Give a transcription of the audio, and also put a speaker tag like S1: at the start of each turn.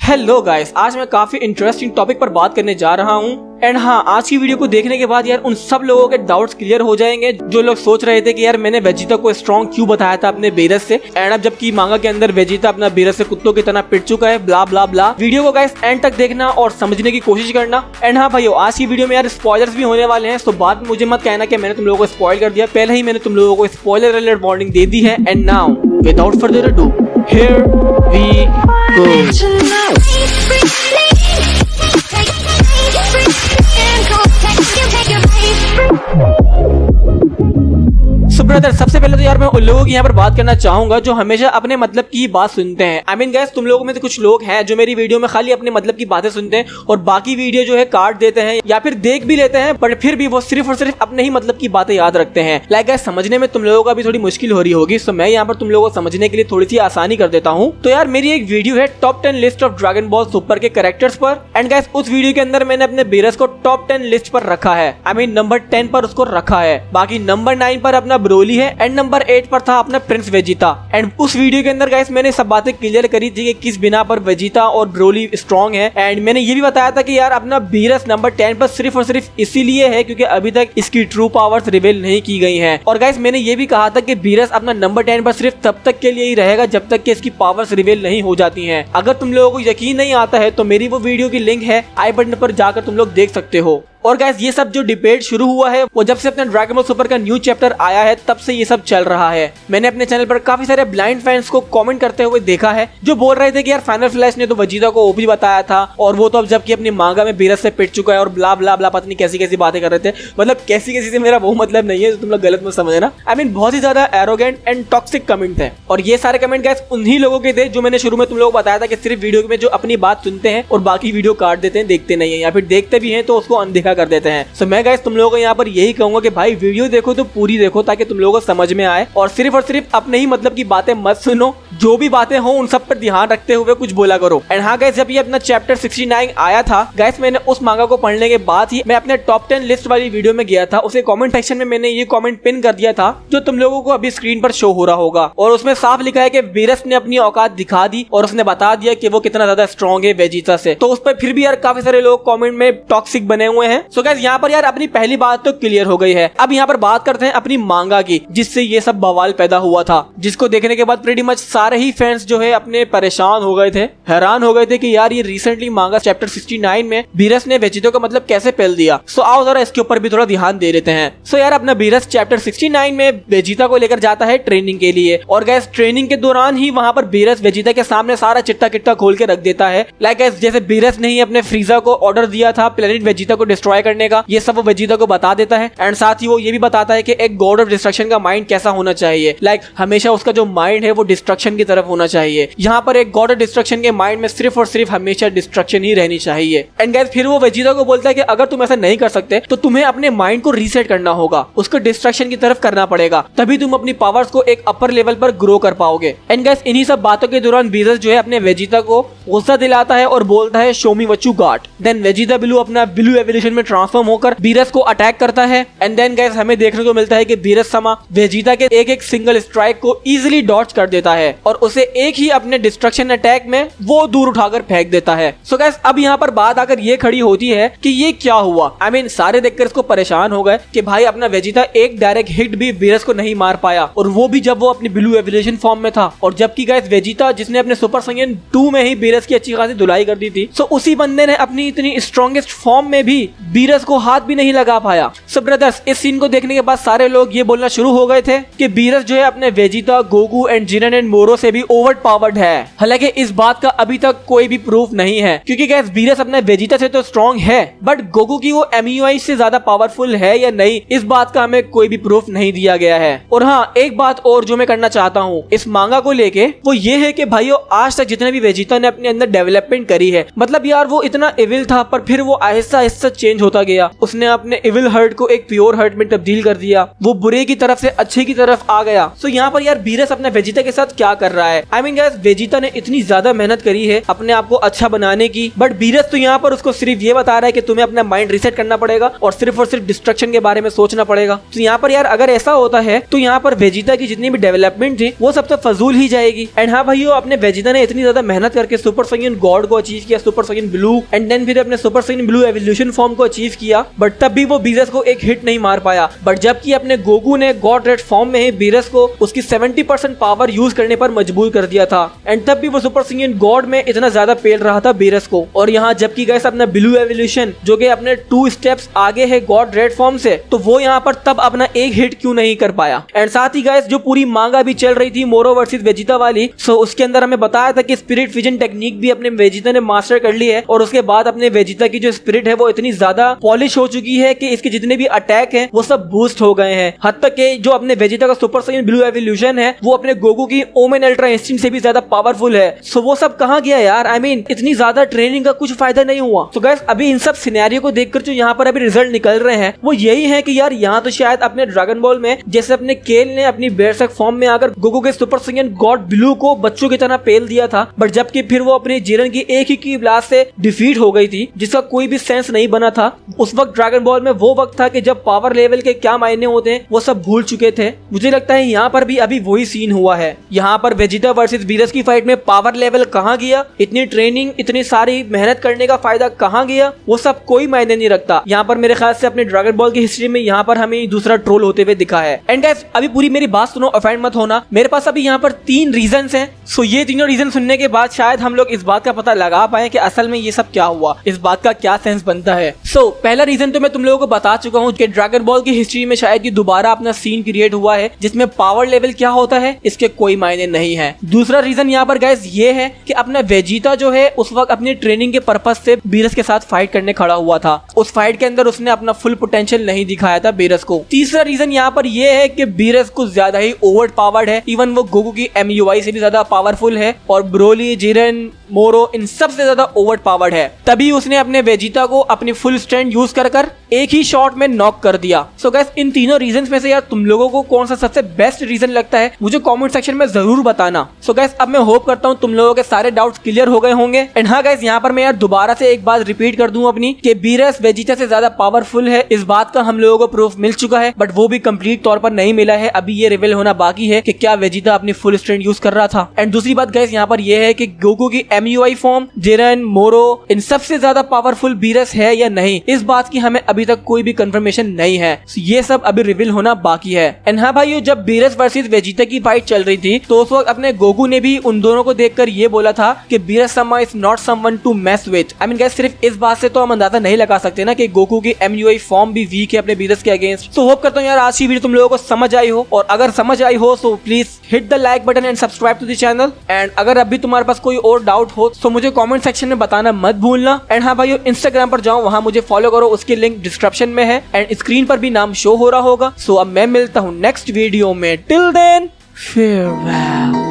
S1: Hello guys, आज मैं काफी इंटरेस्टिंग टॉपिक पर बात करने जा रहा हूँ। एंड हाँ, आज की वीडियो को देखने के बाद यार उन सब लोगों के डाउट्स क्लियर हो जाएंगे जो लोग सोच रहे थे कि यार मैंने वेजिटा को स्ट्रॉन्ग क्यों बताया था अपने बेरस से, एंड अब जबकि मांगा के अंदर वेजिटा अपना बेरस से कुत्तों की तरह पिट चुका है, ब्ला ब्ला ब्ला। वीडियो को गाइस एंड तक देखना और समझने की कोशिश करना। एंड हाँ भाइयों, आज की वीडियो में यार स्पॉयलर्स भी होने वाले हैं, तो बाद में मुझे मत कहना कि मैंने तुम लोगों को स्पॉइल कर दिया। पहले ही मैंने तुम लोगों को स्पॉइलर अलर्ट वार्निंग दे दी है। And now without further ado, here we go. Brother, सबसे पहले तो यार मैं उन लोगों की यहाँ पर बात करना चाहूंगा जो हमेशा अपने मतलब की बात सुनते हैं। आई मीन गाइस, तुम लोगों में तो कुछ लोग हैं जो मेरी वीडियो में खाली अपने मतलब की बातें सुनते हैं और बाकी वीडियो जो है काट देते हैं या फिर देख भी लेते हैं, बट फिर भी वो सिर्फ और सिर्फ अपने ही मतलब की बातें याद रखते हैं। लाइक गाइस, समझने में तुम लोगों का भी थोड़ी मुश्किल हो रही होगी, तो मैं यहाँ पर तुम लोगों को समझने के लिए थोड़ी सी आसानी कर देता हूँ। तो यार मेरी एक वीडियो है top 10 list of dragon ball super के कैरेक्टर्स पर, एंड गाइस उस वीडियो के अंदर मैंने अपने बेरस को टॉप 10 लिस्ट पर रखा है। आई मीन नंबर 10 पर उसको रखा है, बाकी नंबर 9 पर अपना ब्रोली है एंड नंबर 8 पर था अपना प्रिंस वेजिटा। एंड उस वीडियो के अंदर गाइस मैंने सब बातें क्लियर करी थी कि किस बिना पर वेजिटा और ब्रोली स्ट्रॉन्ग है। एंड मैंने ये भी बताया था कि यार अपना बेरस नंबर 10 पर सिर्फ और सिर्फ इसीलिए है क्योंकि अभी तक इसकी ट्रू पावर्स रिवील नहीं की गई हैं। और गाइस मैंने ये भी कहा था कि बेरस अपना नंबर 10 पर सिर्फ तब तक के लिए ही रहेगा जब तक कि इसकी पावर्स रिवील नहीं हो जाती हैं। अगर तुम लोगों को यकीन नहीं आता है तो मेरी वो वीडियो की लिंक है आई बटन पर जाकर तुम लोग देख सकते हो। और गाइस ये सब जो डिबेट शुरू हुआ है वो जब से अपने ड्रैगन बॉल सुपर का न्यू चैप्टर आया है तब से ये सब चल रहा है। मैंने अपने चैनल पर काफी सारे ब्लाइंड फैंस को कमेंट करते हुए देखा है जो बोल रहे थे कि यार फाइनल फ्लैश ने तो वेजिटा को ओपी बताया था और वो तो अब जबकि अपनी मांगा में बेरस से पिट चुका है और ब्ला ब्ला ब्ला, पता नहीं कैसी कैसी बातें कर रहे थे। मतलब कैसी कैसी से मेरा वो मतलब नहीं है, तो तुम लोग गलत मत समझना। आई मीन बहुत ही ज्यादा एरोगेंट एंड टॉक्सिक कमेंट थे, और ये सारे कमेंट गाइस उन्हीं लोगों के थे जो मैंने शुरू में तुम लोगों को बताया था कि सिर्फ वीडियो में जो अपनी बात सुनते हैं और बाकी वीडियो काट देते हैं, देखते नहीं है, या फिर देखते भी हैं तो उसको अनदेखा कर देते हैं। मैं गाइस तुम लोगों को यहाँ पर यही कहूंगा कि भाई वीडियो देखो तो पूरी देखो ताकि तुम लोगों को समझ में आए और सिर्फ अपने ही मतलब की बातें मत सुनो, जो भी बातें हो उन सब पर ध्यान रखते हुए कुछ बोला करो। एंड हाँ गाइस, जब ये अपना चैप्टर 69 आया था गाइस, मैंने उस मांगा को पढ़ने के बाद ही मैं अपने टॉप 10 लिस्ट वाली वीडियो में गया था। उसे कमेंट सेक्शन में मैंने ये कमेंट पिन कर दिया था जो तुम लोगों को अभी स्क्रीन पर शो हो रहा होगा, और उसमें साफ लिखा है कि बेरस ने अपनी औकात दिखा दी और उसने बता दिया कि वो कितना ज्यादा स्ट्रॉन्ग है वेजिटा से। तो उस पर फिर भी यार काफी सारे लोग कमेंट में टॉक्सिक बने हुए हैं। सो गाइस यहाँ पर यार अपनी पहली बात तो क्लियर हो गई है। अब यहाँ पर बात करते हैं अपनी मांगा की जिससे ये सब बवाल पैदा हुआ था, जिसको देखने के बाद प्रीटी मच सारे ही फैंस जो है अपने परेशान हो गए थे, हैरान हो गए थे कि यार ये रिसेंटली मांगा चैप्टर 69 में बेरस ने वेजिटा का मतलब कैसे पहल दिया। सो आओ जरा इसके ऊपर भी थोड़ा ध्यान दे लेते हैं। सो यार अपना बेरस चैप्टर 69 में वेजिटा को लेकर जाता है ट्रेनिंग के लिए, और गैस ट्रेनिंग के दौरान ही वहां पर बेरस वेजिटा के सामने सारा चिट्टा किट्टा खोल के रख देता है। लाइक जैसे बेरस ने ही अपने फ्रीजा को ऑर्डर दिया था प्लेनेट वेजिटा को डिस्ट्रॉय करने का, ये सब वो वेजिटा को बता देता है। एंड साथ ही वो ये भी बताता है कि एक गॉड ऑफ डिस्ट्रक्शन का माइंड कैसा होना चाहिए। लाइक हमेशा उसका जो माइंड है वो डिस्ट्रक्शन की तरफ होना चाहिए। यहाँ पर एक गॉड ऑफ डिस्ट्रक्शन के माइंड में सिर्फ और सिर्फ हमेशा डिस्ट्रक्शन ही रहनी चाहिए। एंड गाइस फिर वो वेजिटा को बोलता है कि अगर तुम ऐसा नहीं कर सकते तो तुम्हें अपने माइंड को रीसेट करना होगा, उसको डिस्ट्रक्शन की तरफ करना पड़ेगा, तभी तुम अपनी पावर्स को एक अपर लेवल पर ग्रो कर पाओगे। एंड गाइस इन्हीं सब बातों के दौरान बेरस जो है अपने वेजिटा को गुस्सा दिलाता है और बोलता है show me what you got. Then Vegeta blue अपना ब्लू एवोल्यूशन में ट्रांसफॉर्म होकर बेरस को अटैक करता है। एंड देन गाइस हमें देखने को मिलता है कि बेरस समा वेजिटा के एक सिंगल स्ट्राइक को इजीली डॉज कर देता है और उसे एक ही अपने डिस्ट्रक्शन अटैक में वो दूर उठाकर फेंक देता है। सो गाइस अब यहाँ पर बात आकर ये खड़ी होती है कि ये क्या हुआ। आई मीन सारे देखकर इसको परेशान हो गए कि भाई अपना वेजिटा एक डायरेक्ट हिट भी बेरस को नहीं मार पाया, और वो भी जब वो अपनी ब्लू एवोल्यूशन फॉर्म में था, और जबकि गाइस वेजिटा जिसने अपने सुपर साइयन 2 में ही बेरस की अच्छी खासी धुलाई कर दी थी, सो उसी बंदे ने अपनी इतनी स्ट्रॉन्गेस्ट फॉर्म में भी बेरस को हाथ भी नहीं लगा पाया। सो ब्रदर्स इस सीन को देखने के बाद सारे लोग ये बोलना शुरू हो गए थे कि बेरस जो है अपने वेजिटा, गोकू एंड जिनन एंड मोरो से भी ओवर पावर्ड है। हालांकि इस बात का अभी तक कोई भी प्रूफ नहीं है क्योंकि गाइस बेरस अपने वेजिटा से तो स्ट्रॉन्ग है, बट गोकू की वो एमयूआई से ज्यादा पावरफुल है या नहीं, इस बात का हमें कोई भी प्रूफ नहीं दिया गया है। और हाँ, एक बात और जो मैं करना चाहता हूँ इस मांगा को लेके, वो ये है कि भाइयों आज तक जितने भी वेजिटा ने अपने अंदर डेवलपमेंट करी है, मतलब यार वो इतना इविल था पर फिर वो आहिस्ता आहिस्ता चेंज होता गया। उसने अपने इविल हर्ट को को एक प्योर हार्ट में तब्दील कर दिया, वो बुरे की तरफ से अच्छे की तरफ आ गया। सो यहाँ पर यार बीरस अपने वेजिटा के साथ क्या कर रहा है? आई मीन गाइस, वेजिटा ने इतनी ज्यादा मेहनत करी है अपने आप को अच्छा बनाने की, बट बीरस तो यहाँ पर उसको सिर्फ ये बता रहा है कि तुम्हें अपना माइंड रिसेट करना पड़ेगा और सिर्फ डिस्ट्रक्शन के बारे में सोचना पड़ेगा। तो यहाँ पर यार अगर ऐसा होता है तो यहाँ पर वेजिटा की जितनी भी डेवलपमेंट थी वो सब तो फजूल ही जाएगी। एंड हाँ भाइयों, अपने वेजिटा ने इतनी ज्यादा मेहनत करके सुपर साइयन गॉड को अचीव किया, सुपर साइयन ब्लू, एंड देन फिर अपने सुपर साइयन ब्लू एवोल्यूशन फॉर्म को अचीव किया, बट तब भी वो बीरस को एक हिट नहीं मार पाया। बट जबकि अपने गोकू ने गॉड रेड फॉर्म में ही बीरस को उसकी 70% पावर यूज करने पर मजबूर कर दिया था, एंड तब भी वो सुपर साइयन गॉड में इतना ज्यादा पेल रहा था बीरस को। और यहाँ जबकि गाइस अपना ब्लू एवोल्यूशन जो कि अपने 2 स्टेप्स आगे है गॉड रेड फॉर्म से, तो वो यहाँ पर तब अपना एक हिट क्यों नहीं कर पाया। एंड साथ ही गाइस जो पूरी मांगा भी चल रही थी मोरो वर्सेस वेजिटा वाली, सो उसके अंदर हमें बताया था कि स्पिरिट फ्यूजन टेक्निक भी अपने वेजिटा ने मास्टर कर ली है, और उसके बाद अपने वेजिटा की जो स्पिरिट है वो इतनी ज्यादा पॉलिश हो चुकी है कि इसके जितने भी अटैक हैं वो सब बूस्ट हो गए हैं। हद तक कि जो अपने वेजिटा का सुपर साइयन ब्लू एवोल्यूशन है वो अपने गोकू की ओमेन अल्ट्रा इंस्टिंक्ट से भी ज्यादा पावरफुल है। सो वो सब कहाँ गया यार? आई मीन इतनी ज्यादा ट्रेनिंग का कुछ फायदा नहीं हुआ। तो गाइस अभी इन सब सिनेरियो को देखकर जो यहाँ पर अभी रिजल्ट निकल रहे हैं वो यही है कि यार यहाँ तो शायद अपने ड्रैगन बॉल में जैसे अपने केल ने अपनी बेरसक फॉर्म में आकर गोकू के सुपर साइयन गॉड ब्लू को बच्चों की तरह पेल दिया था, बट जबकि फिर वो अपनी जीरन की एक ही की ब्लास्ट से डिफीट हो गई थी जिसका कोई भी सेंस नहीं बना था। उस वक्त ड्रैगन बॉल में वो वक्त था कि जब पावर लेवल के क्या मायने होते हैं वो सब भूल चुके थे। मुझे लगता है यहाँ पर भी अभी वही सीन हुआ है। यहाँ पर वेजिटा वर्सेस बीरस की फाइट में पावर लेवल कहाँ गया, इतनी ट्रेनिंग इतनी सारी मेहनत करने का फायदा कहाँ गया, वो सब कोई मायने नहीं रखता। यहाँ पर मेरे ख्याल से अपने ड्रैगन बॉल की हिस्ट्री में यहाँ पर हमें दूसरा ट्रोल होते हुए दिखा है। एंड गाइस अभी पूरी मेरी बात सुनो, ऑफेंड मत होना। मेरे पास अभी यहाँ पर 3 रीजंस हैं। सो ये तीनों रीजन सुनने के बाद शायद हम लोग इस बात का पता लगा पाए कि असल में ये सब क्या हुआ, इस बात का क्या सेंस बनता है। सो पहला रीजन तो मैं तुम लोगों को बता चुका हूँ कि ड्रैगन बॉल की हिस्ट्री में शायद ये दोबारा अपना सीन क्रिएट हुआ है जिसमें पावर लेवल क्या होता है इसके कोई मायने नहीं है। दूसरा रीजन यहाँ पर गाइस ये है कि अपना वेजिटा जो है उस वक्त अपनी ट्रेनिंग के पर्पज से बीरस के साथ फाइट करने खड़ा हुआ था। उस फाइट के अंदर उसने अपना फुल पोटेंशियल नहीं दिखाया था बीरस को। तीसरा रीजन यहाँ पर यह है कि बीरस कुछ ज्यादा ही ओवर पावर्ड है। इवन वो गोकू की MUI से भी ज्यादा पावरफुल है और ब्रोली, जिरन, मोरो इन सबसे ज्यादा ओवर पावर्ड है। तभी उसने अपने वेजिटा को अपनी फुल स्ट्रेंथ यूज कर एक ही शॉट में नॉक कर दिया। सो गाइस इन तीनों रीजंस में से यार तुम लोगों को कौन सा सबसे बेस्ट रीजन लगता है मुझे कमेंट सेक्शन में जरूर बताना। सो गाइस अब मैं होप करता हूँ तुम लोगों के सारे डाउट्स क्लियर हो गए होंगे। एंड हाँ गाइस यहाँ पर मैं यार दोबारा से एक बात रिपीट कर दूं अपनी कि बीरस वेजिटा से ज्यादा पावरफुल है। इस बात का हम लोगों को प्रूफ मिल चुका है, बट वो भी कंप्लीट तौर पर नहीं मिला है। अभी ये रिवील होना बाकी है कि क्या वेजिटा अपनी फुल स्ट्रेंथ यूज कर रहा था। एंड दूसरी बात गाइस यहाँ पर यह है कि गोकू की MUI फॉर्म, जिरन, मोरो इन सबसे ज्यादा पावरफुल बीरस है या नहीं, इस बात की हमें अभी तक कोई भी कंफर्मेशन नहीं है। ये सब अभी रिवील होना बाकी है। एंड हाँ भाइयों, जब बीरस वर्सेस वेजिटा की फाइट चल रही थी तो उस वक्त अपने गोकू ने भी उन दोनों को देखकर ये बोला था कि Beerus sama is not someone to mess with. I mean guys सिर्फ इस बात से तो हम अंदाजा नहीं लगा सकते ना कि गोकू की MUI फॉर्म भी वीक है अपने बीरस के अगेंस्ट। तो होप करता हूँ यार आज की वीडियो तुम लोगों को समझ आई हो, और अगर समझ आई हो तो please hit the like button and subscribe to the channel. And अगर अभी तुम्हारे पास कोई और डाउट हो तो मुझे कमेंट सेक्शन में बताना मत भूलना। एंड हाँ भाइयों, इंस्टाग्राम पर जाओ, वहां मुझे फॉलो करो, उसकी लिंक डिस्क्रिप्शन में है एंड स्क्रीन पर भी नाम शो हो रहा होगा। सो अब मैं मिलता हूँ नेक्स्ट वीडियो में। Till then, farewell।